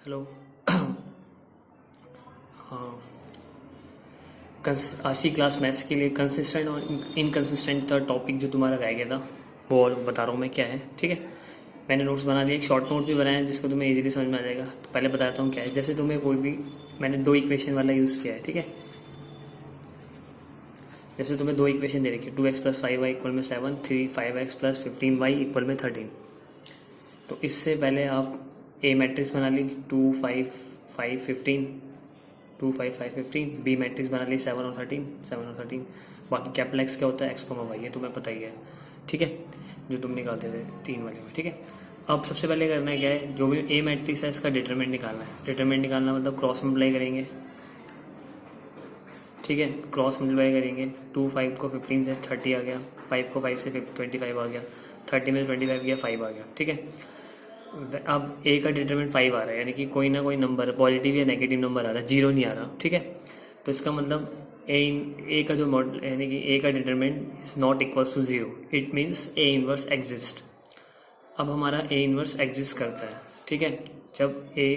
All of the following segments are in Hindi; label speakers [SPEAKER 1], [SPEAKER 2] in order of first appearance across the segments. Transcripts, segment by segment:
[SPEAKER 1] हेलो। हाँ, आज की क्लास मैथ्स के लिए कंसिस्टेंट और इनकंसिस्टेंट था टॉपिक जो तुम्हारा रह गया था, वो और बता रहा हूँ मैं क्या है। ठीक है, मैंने नोट्स बना लिए, एक शॉर्ट नोट भी बनाया है जिसको तुम्हें इजीली समझ में आ जाएगा। तो पहले बताता हूँ क्या है। जैसे तुम्हें कोई भी, मैंने दो इक्वेशन वाला यूज़ किया है। ठीक है, जैसे तुम्हें दो इक्वेशन दे रखी है, 2x + 5y = 7, 5x + 15y = 13। तो इससे पहले आप ए मैट्रिक्स बना ली, 2 5 5 15, 2 5 5 15। बी मैट्रिक्स बना ली, 7 और 13, 7 और 13। बाकी कैपिटल एक्स क्या होता है, x, y, ये तुम्हें पता ही है। ठीक है, जो तुम निकालते थे 3 वाले में। ठीक है, अब सबसे पहले करना है क्या है, जो भी ए मैट्रिक्स है इसका डिटरमिनेंट निकालना है। डिटरमिनेंट निकालना मतलब क्रॉस मल्टीप्लाई करेंगे। ठीक है, क्रॉस मल्टीप्लाई करेंगे। 2 5 को 15 से 30 आ गया, 5 को 5 से 25 आ गया, 30 में 25 गया, 5 आ गया। ठीक है, अब ए का डिटरमिनेंट 5 आ रहा है, यानी कि कोई ना कोई नंबर पॉजिटिव या नेगेटिव नंबर आ रहा है, जीरो नहीं आ रहा। ठीक है, तो इसका मतलब ए का जो मॉडल, यानी कि ए का determinant is not equals to 0, it means A inverse exist. अब हमारा ए इनवर्स एग्जिस्ट करता है। ठीक है, जब ए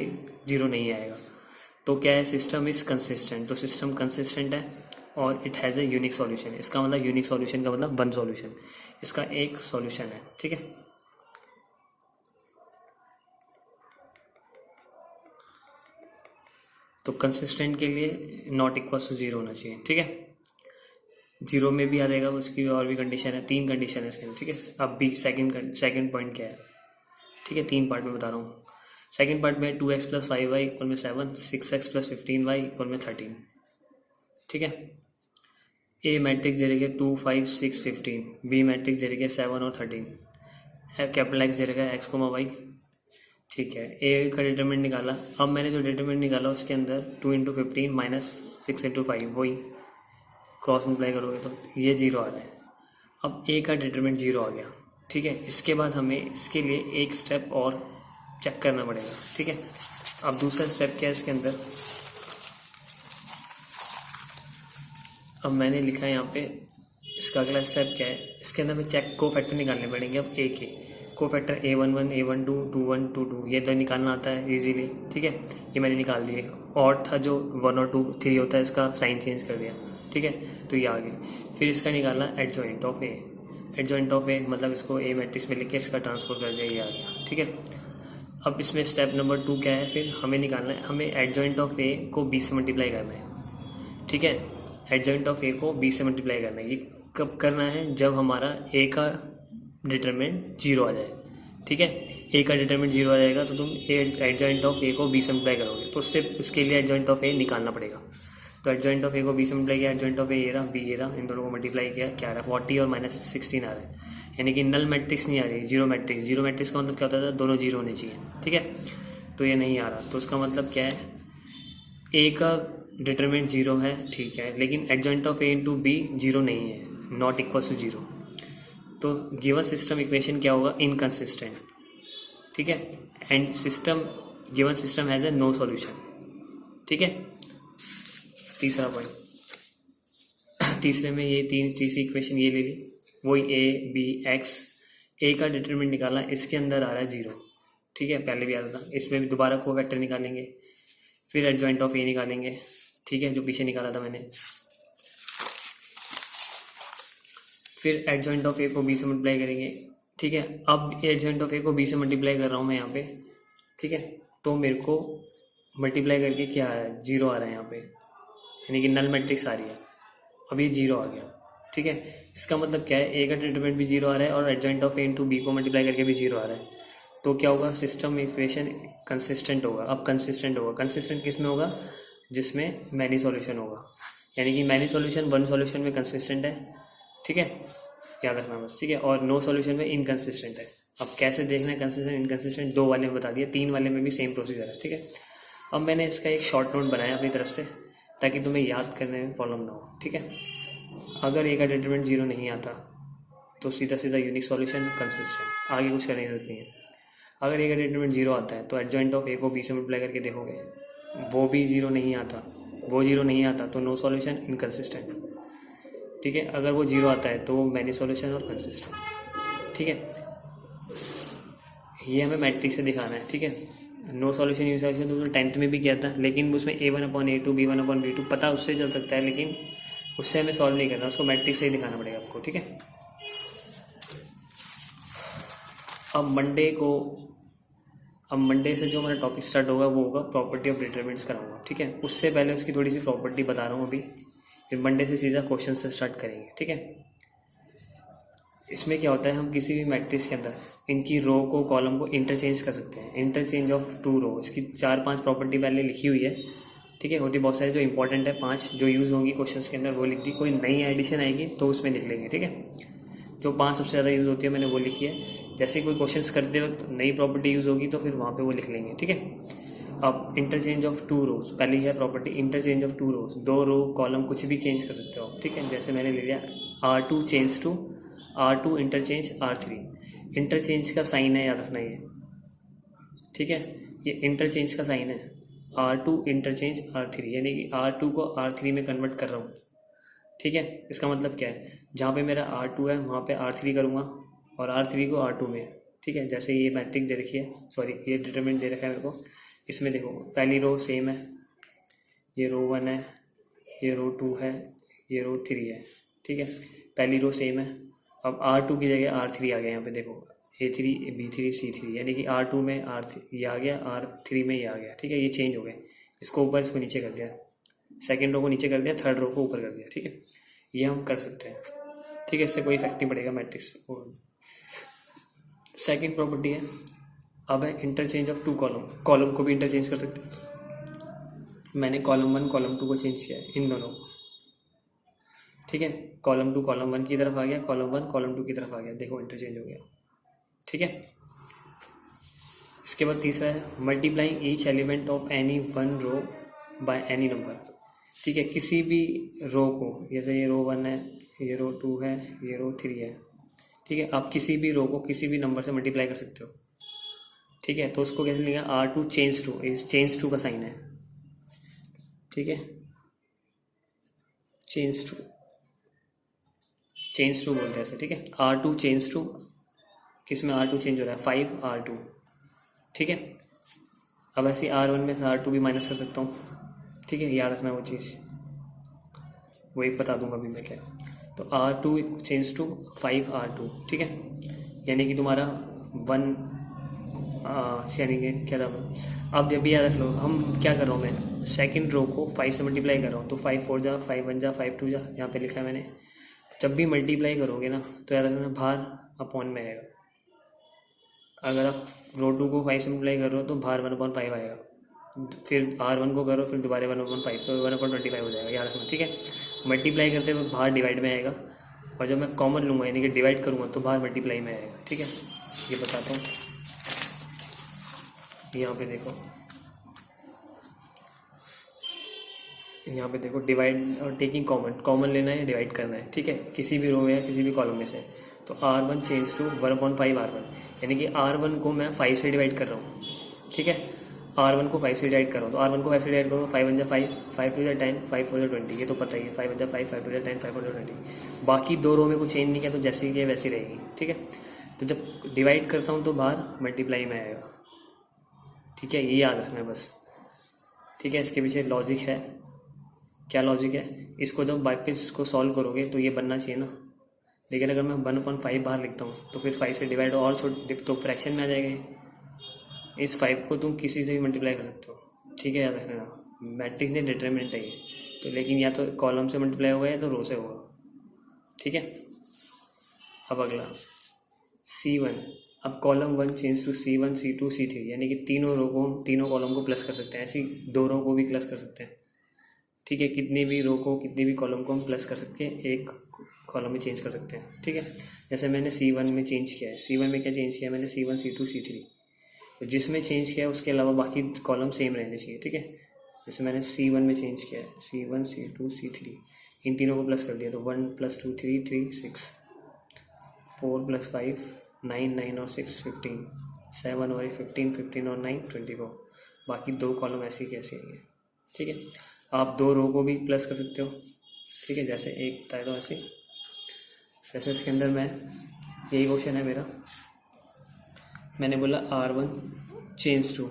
[SPEAKER 1] 0 नहीं आएगा तो क्या है, सिस्टम इज कंसिस्टेंट। तो सिस्टम कंसिस्टेंट है और it has a unique solution. इसका मतलब यूनिक सॉल्यूशन का मतलब वन सॉल्यूशन, इसका एक सॉल्यूशन है। ठीक है, तो कंसिस्टेंट के लिए नॉट इक्वल्स टू 0 होना चाहिए। ठीक है, 0 में भी आ जाएगा, उसकी और भी कंडीशन है, 3 कंडीशन है इसके अंदर। ठीक है, अब भी सेकंड पॉइंट क्या है। ठीक है, 3 पार्ट में बता रहा हूँ। सेकंड पार्ट में 2x + 5y = 7, 6x + 15y = 13। ठीक है, ए मैट्रिक्स दे रखा है 2 5 6 15, बी मैट्रिक्स दे रखा है 7 और 13, कैपिटल एक्स दे रखा है x, y। ठीक है, ए का डिटरमिनेंट निकाला। अब मैंने जो डिटरमिनेंट निकाला उसके अंदर 2 × 15 - 6 × 5, वही क्रॉस मल्टीप्लाई करोगे तो ये 0 आ रहा है। अब ए का डिटरमिनेंट 0 आ गया। ठीक है, इसके बाद हमें इसके लिए एक स्टेप और चेक करना पड़ेगा। ठीक है, अब दूसरा स्टेप क्या है इसके अंदर, अब मैंने लिखा है यहाँ पे, इसका अगला स्टेप क्या है, इसके अंदर हमें चेक को फैक्टर निकालने पड़ेंगे। अब ए के को फैक्टर A11 A12 21 22, ये तो निकालना आता है इजीली। ठीक है, ये मैंने निकाल दिए। और था जो 1 और 2 3 होता है, इसका साइन चेंज कर दिया। ठीक है, तो ये आ गई। फिर इसका निकालना adjoint of A. Adjoint of A मतलब इसको ए मैट्रिक्स में लिख के इसका ट्रांसफर कर दिया, ये आ गया। ठीक है, अब इसमें स्टेप नंबर 2 क्या है, फिर हमें निकालना है, हमें एडजॉइंट ऑफ ए को बी से मल्टीप्लाई करना है। ठीक है, एडजॉइंट ऑफ ए को बी से मल्टीप्लाई करना है। ये कब करना है, जब हमारा ए का डिटरमिनेंट 0 आ जाए। ठीक है, ए का डिटरमिनेंट 0 आ जाएगा तो तुम एडजॉइंट ऑफ ए को बी से मल्टीप्लाई करोगे, तो उससे उसके लिए एडजॉइंट ऑफ ए निकालना पड़ेगा। तो एडजॉइंट ऑफ ए को बी से मल्टीप्लाई किया, एडजॉइंट ऑफ ए ये रहा, बी ये रहा, इन दोनों को मल्टीप्लाई किया, क्या आ रहा है 40 और -16 आ रहा है। यानी कि नल मैट्रिक्स नहीं आ रही, जीरो मैट्रिक्स। जीरो मैट्रिक्स का मतलब क्या होता है, दोनों जीरो होने चाहिए। ठीक है, तो ये नहीं आ रहा, तो उसका मतलब क्या है, ए का डिटरमिनेंट 0 है। ठीक है, लेकिन एडजॉइंट ऑफ ए × बी 0 नहीं है, नॉट इक्वल टू 0। तो गिवन सिस्टम इक्वेशन क्या होगा, इनकंसिस्टेंट। ठीक है, and system, given system has a no solution. ठीक है, तीसरा पॉइंट, तीसरे में ये तीसरी इक्वेशन ये ले ली, वही ए बी एक्स। ए का डिटरमिनेंट निकाला, इसके अंदर आ रहा है 0। ठीक है, पहले भी आता था। इसमें भी दोबारा को फैक्टर निकालेंगे, फिर एडजॉइंट ऑफ ए निकालेंगे। ठीक है, जो पीछे निकाला था मैंने, फिर एडजॉइंट ऑफ ए को बी से मल्टीप्लाई करेंगे। ठीक है, अब एडजॉइंट ऑफ ए को बी से मल्टीप्लाई कर रहा हूँ मैं यहाँ पे। ठीक है, तो मेरे को मल्टीप्लाई करके क्या है, 0 आ रहा है यहाँ पे, यानी कि नल मैट्रिक्स आ रही है। अब ये 0 आ गया। ठीक है, इसका मतलब क्या है, ए का डिटरमिनेंट भी 0 आ रहा है और एडजॉइंट ऑफ ए × बी को मल्टीप्लाई करके भी 0 आ रहा है। तो क्या होगा, सिस्टम इक्वेशन कंसिस्टेंट होगा। अब कंसिस्टेंट होगा, कंसिस्टेंट किस में होगा, जिसमें मैनी सॉल्यूशन होगा। यानी कि मैनी सॉल्यूशन वन सॉल्यूशन में कंसिस्टेंट है। ठीक है, याद रखना बस। ठीक है, और नो सॉल्यूशन में इनकंसिस्टेंट है। अब कैसे देखना है कंसिस्टेंट इनकंसिस्टेंट, 2 वाले में बता दिया, 3 वाले में भी सेम प्रोसीजर है। ठीक है, अब मैंने इसका एक शॉर्ट नोट बनाया अपनी तरफ से, ताकि तुम्हें याद करने में प्रॉब्लम ना हो। ठीक है, अगर ए का डिटरमिनेंट 0 नहीं आता तो सीधा सीधा यूनिक सॉल्यूशन कंसिस्टेंट, आगे कुछ करने की जरूरत नहीं है। अगर ए का डिटरमिनेंट 0 आता है तो एडजॉइंट ऑफ ए को बी से मल्टीप्लाई करके देखोगे, वो भी 0 नहीं आता, वो 0 नहीं आता तो नो सॉल्यूशन इनकंसिस्टेंट। ठीक है, अगर वो 0 आता है तो वो मैनी सॉल्यूशन और कंसिस्टेंट। ठीक है, ये हमें मैट्रिक्स से दिखाना है। ठीक है, नो सॉल्यूशन यूटिलाइजेशन तो 10th में भी किया था, लेकिन उसमें A1/A2 B1/B2 पता उससे चल सकता है, लेकिन उससे हमें सॉल्व नहीं करना, उसको मैट्रिक्स से ही दिखाना पड़ेगा आपको, ठीक है। अब मंडे से जो हमारा टॉपिक स्टार्ट होगा वो होगा प्रॉपर्टी ऑफ डिटरमिनेंट्स कराऊंगा, ठीक है। उससे पहले उसकी थोड़ी सी प्रॉपर्टी बता रहा हूँ अभी, फिर मंडे से सीधा क्वेश्चन से स्टार्ट करेंगे, ठीक है। इसमें क्या होता है, हम किसी भी मैट्रिक्स के अंदर इनकी रो को कॉलम को इंटरचेंज कर सकते हैं। इंटरचेंज ऑफ 2 रो, इसकी 4-5 प्रॉपर्टी पहले लिखी हुई है, ठीक है। होती बहुत सारी, जो इंपॉर्टेंट है 5 जो यूज़ होंगी क्वेश्चंस के अंदर वो लिख दी। कोई नई एडिशन आएगी तो उसमें लिख लेंगे, ठीक है। जो 5 सबसे ज़्यादा यूज़ होती है मैंने वो लिखी है। जैसे कोई क्वेश्चंस करते वक्त नई प्रॉपर्टी यूज़ होगी तो फिर वहाँ पे वो लिख लेंगे, ठीक है। अब इंटरचेंज ऑफ 2 रोज, पहली है property interchange of 2 rows. 2 row column कुछ भी चेंज कर सकते हो, ठीक है। जैसे मैंने ले लिया R2 change to R2 interchange R3। Interchange का साइन है, याद रखना ये, ठीक है। ये इंटरचेंज का साइन है, R2 इंटरचेंज R3, यानी कि R2 को R3 में कन्वर्ट कर रहा हूँ, ठीक है। इसका मतलब क्या है, जहाँ पे मेरा R2 है वहाँ पे R3 करूँगा और R3 को R2 में, ठीक है। जैसे ये मैट्रिक्स दे रखी है, सॉरी ये डिटरमिनेंट दे रखा है मेरे को। इसमें देखो पहली रो सेम है, ये रो 1 है, ये रो 2 है, ये रो 3 है, ठीक है। पहली रो सेम है। अब R2 की जगह R3 आ गया, यहाँ पे देखो A3 B3 C3, यानी कि R2 में R3 ये आ गया, R3 में ये आ गया, ठीक है। ये चेंज हो गए, इसको ऊपर इसको नीचे कर दिया, सेकेंड रो को नीचे कर दिया, थर्ड रो को ऊपर कर दिया, ठीक है। ये हम कर सकते हैं, ठीक है। इससे कोई इफेक्ट नहीं पड़ेगा मैट्रिक्स। सेकेंड प्रॉपर्टी है, अब है इंटरचेंज ऑफ 2 कॉलम। कॉलम को भी इंटरचेंज कर सकते हैं। मैंने कॉलम 1 कॉलम 2 को चेंज किया है, इन दोनों को, ठीक है। कॉलम 2 कॉलम 1 की तरफ आ गया, कॉलम 1 कॉलम 2 की तरफ आ गया, देखो इंटरचेंज हो गया, ठीक है। इसके बाद तीसरा है multiplying each element of any one row by any number, ठीक है। किसी भी रो को, जैसे ये रो 1 है, ये रो 2 है, ये रो 3 है, ठीक है। आप किसी भी रो को किसी भी नंबर से मल्टीप्लाई कर सकते हो, ठीक है। तो उसको कैसे लिखा, R2 change to, change to का साइन है, ठीक है। चेंज टू बोलते हैं ऐसे, ठीक है। R2 चेंज टू, किस में R2 चेंज हो रहा है, 5R2, ठीक है। अब ऐसे R1 में से R2 भी माइनस कर सकता हूँ, ठीक है। याद रखना वो चीज़, वही बता दूंगा अभी मैं क्या। तो R2 चेंज टू 5R2, ठीक है। यानी कि तुम्हारा 1, यानी कि क्या था, अब जब भी याद रख लो, हम क्या कर रहा हूँ, मैं सेकंड रो को 5 से मल्टीप्लाई कर रहा हूँ, तो 5 4 जा, 5 1 जा, 5 2 जा, यहाँ पे लिखा है मैंने। जब भी मल्टीप्लाई करोगे ना तो याद रखना बाहर अपॉन में आएगा। अगर आप रो 2 को 5 से मल्टीप्लाई कर रहे हो तो बाहर 1/5 आएगा, फिर R1 को करो, फिर दोबारा 1/5, तो 1/25 हो जाएगा, याद रखना, ठीक है। मल्टीप्लाई करते हुए बाहर डिवाइड में आएगा, और जब मैं कॉमन लूँगा यानी कि डिवाइड करूँगा तो बाहर मल्टीप्लाई में आएगा, ठीक है। ये बताता हूँ, यहाँ पे देखो, यहाँ पे देखो डिवाइड और टेकिंग कॉमन लेना है, डिवाइड करना है, ठीक है। किसी भी रो में या किसी भी कॉलम में से, तो R1 चेंज टू 1/5 R1, यानी कि R1 को मैं 5 से डिवाइड कर रहा हूँ, ठीक है। R1 को 5 से डिवाइड कर रहा हूँ, तो R1 को 5 से डिवाइड करूँगा, 5 1 जा 5, 5 2 जा 10, 5 4 जा 20, ये तो पता ही है, 5 1 जा 5, 5 2 जा 10, 5 4 जा 20। बाकी 2 रो में कुछ चेंज नहीं किया, तो जैसी है वैसी रहेगी, ठीक है। तो जब डिवाइड करता हूँ तो बाहर मल्टीप्लाई में आएगा, ठीक है। ये याद रखना है बस, ठीक है। इसके पीछे लॉजिक है, क्या लॉजिक है, इसको जब वापस इसको सॉल्व करोगे तो ये बनना चाहिए ना, लेकिन अगर मैं 1/5 बाहर लिखता हूँ तो फिर 5 से डिवाइड और छोड़ तो फ्रैक्शन में आ जाएगा ये। इस 5 को तुम किसी से भी मल्टीप्लाई कर सकते हो, ठीक है, याद रखना। मैट्रिक्स ने डिटरमिनेंट है ये, तो लेकिन या तो कॉलम से मल्टीप्लाई होगा या तो रो से होगा, ठीक है। अब अगला C1, अब column 1 change to C1 C2 C3, यानी कि तीनों रो को, तीनों कॉलम को प्लस कर सकते हैं, ऐसी 2 रो को भी प्लस कर सकते हैं, ठीक है। कितनी भी रो को कितनी भी कॉलम को हम प्लस कर सकते हैं, एक कॉलम में चेंज कर सकते हैं, ठीक है। जैसे मैंने C1 में चेंज किया है, C1 में क्या चेंज किया है मैंने, C1 C2 C3, तो जिसमें चेंज किया है उसके अलावा बाकी कॉलम सेम रहने चाहिए, ठीक है। जैसे मैंने C1 में चेंज किया है, C1 C2 C3, इन तीनों को प्लस कर दिया, तो 1 + 2 3 3 6, 4 + 5 9 9 और 6 15, 7 और 15 15 और 9 24, बाकी 2 कॉलम ऐसी कैसे आएंगे, ठीक है। आप 2 रो को भी प्लस कर सकते हो, ठीक है। जैसे एक बताया तो ऐसे, जैसे इसके अंदर मैं, यही क्वेश्चन है मेरा, मैंने बोला R1 change to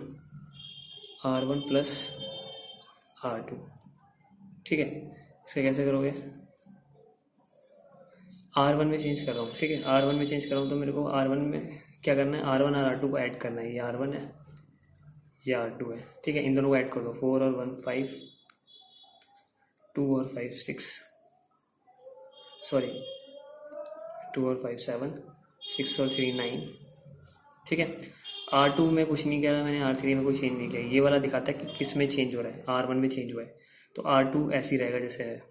[SPEAKER 1] R1 plus R2, ठीक है। इसका कैसे करोगे, R1 में चेंज कर रहा हूँ, ठीक है। R1 में चेंज कर रहा हूँ तो मेरे को R1 में क्या करना है, R1 और R2 को ऐड करना है। ये R1 है, ये R2 है, ठीक है। इन दोनों को ऐड कर दो, 4 और 1 5, 2 और 5 6, सॉरी 2 और 5 7, 6 और 3 9, ठीक है। R2 में कुछ नहीं किया मैंने, R3 में कुछ चेंज नहीं किया। ये वाला दिखाता है कि किस में चेंज हो रहा है, R1 में चेंज हुआ है, तो R2 ऐसे ही रहेगा जैसे है,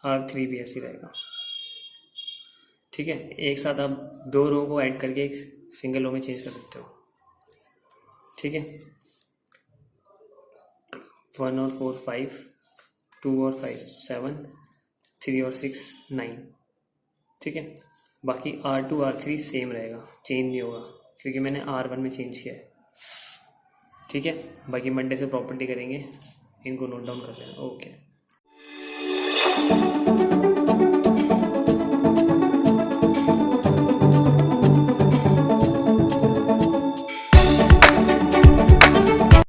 [SPEAKER 1] R3 भी ऐसे ही रहेगा, ठीक है। एक साथ आप दो रो को ऐड करके एक सिंगल रो में चेंज कर सकते हो, ठीक है। 1 और 4 5, 2 और 5 7, 3 और 6 9, ठीक है। बाकी R2 R3 सेम रहेगा, चेंज नहीं होगा क्योंकि मैंने R1 में चेंज किया है, ठीक है। बाकी मंडे से प्रॉपर्टी करेंगे, इनको नोट डाउन कर लेना, ओके।